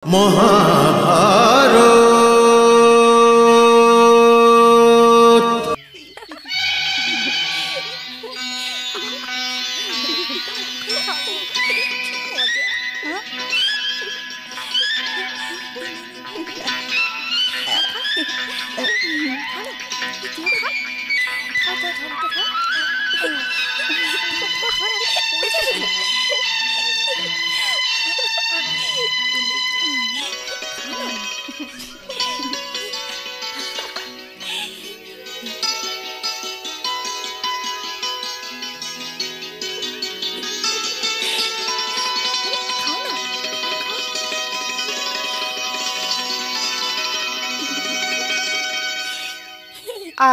মহাভারত।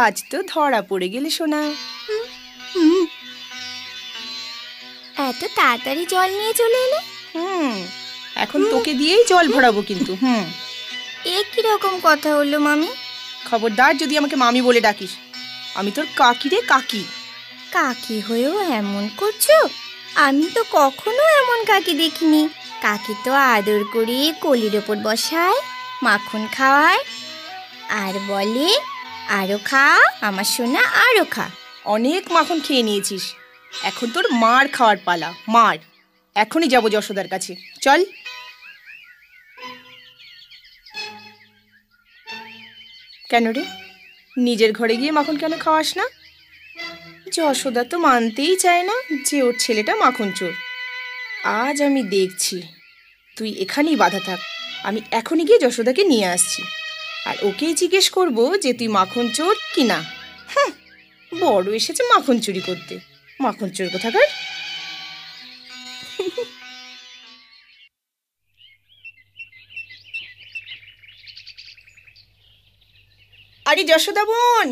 আজ তো ধরা পড়ে গেলে সোনা। এত তাড়াতাড়ি জল নিয়ে চলে এলে? এখন তোকে দিয়েই জল ভরাবো কিন্তু। এ কিরকম কথা হলো মামি? খবরদার যদি আমাকে মামি বলে ডাকিস। আমি তোর কাকি রে, কাকি। কাকি হয়েও এমন করছো? আমি তো কখনো এমন কাকি দেখিনি। কাকি তো আদর করে কোলের ওপর বসায়, মাখন খাওয়ায় আর বলে, আরো খা আমার সোনা, আরো খা। অনেক মাখন খেয়ে নিয়েছিস, এখন তোর মার খাওয়ার পালা। মার। এখনই যাবো যশোদার কাছে, চল। কেন রে, নিজের ঘরে গিয়ে মাখন কেন খাওয়াস না? যশোদা তো মানতেই চায় না যে ওর ছেলেটা মাখন চোর। আজ আমি দেখছি, তুই এখানেই বাধা থাক। আমি এখনই গিয়ে যশোদাকে নিয়ে আসছি, আর ওকেই জিজ্ঞেস করবো যে তুই মাখন চোর কি না। বড় এসেছে মাখন চুরি করতে, মাখন চোর কোথাকার। আরে যশোদা বোন,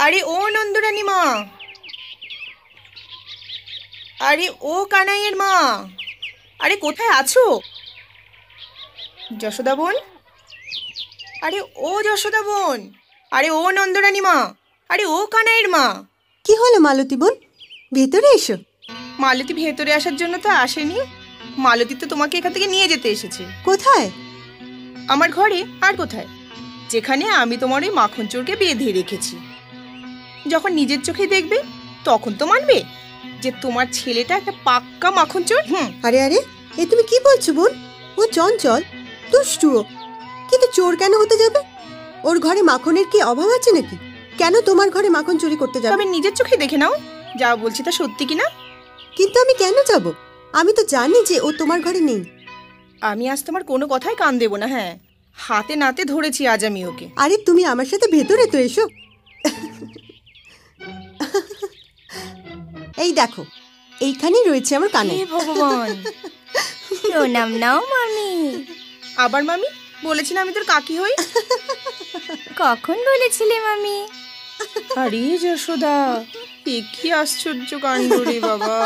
আরে ও নন্দরানী মা, আরে ও কানাইয়ের মা, আরে কোথায় আছো যশোদা বোন? আরে ও যশোদা বোন, আরে ও নন্দরানী মা, আরে ও কানাইয়ের মা। কি হলো মালতী বোন, ভেতরে এসো। মালতী ভেতরে আসার জন্য তো আসেনি, মালতী তো তোমাকে এখান থেকে নিয়ে যেতে এসেছে। কোথায়? আমার ঘরে। আর কোথায়? যেখানে আমি তোমার ওই মাখন চোরকে বেঁধে রেখেছি। যখন নিজের চোখে দেখবে তখন তো মানবে যে তোমার ছেলেটা একটা পাক্কা মাখন চোর। আরে আরে, এ তুমি কি বলছো বোন? ও চঞ্চল, দুষ্টুও, কিন্তু চোর কেন হতে যাবে? ওর ঘরে মাখনের কি অভাব আছে নাকি? কেন তোমার ঘরে মাখন চুরি করতে যাবে? তবে নিজের চোখে দেখে নাও, যা বলছি তা সত্যি কিনা। কিন্তু আমি কেন যাব? আমি তো জানি যে ও তোমার ঘরে নেই। আমি আজ তোমার কোনো কথাই কান দেবো না। হ্যাঁ, হাতে নাতে ধরেছি আজ আমি ওকে। আরে তুমি আমার সাথে ভেতরে তো এসো। এই দেখো, এইখানেই রয়েছে আমার কানে। হে ভগবান। প্রণাম নাও মামি। আবার মামি? বলেছি না আমি তোর কাকি হই। কখন বলেছিলে মামি? আরে যশোদা, এ কি আশ্চর্য কাণ্ড রে বাবা।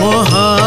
মহা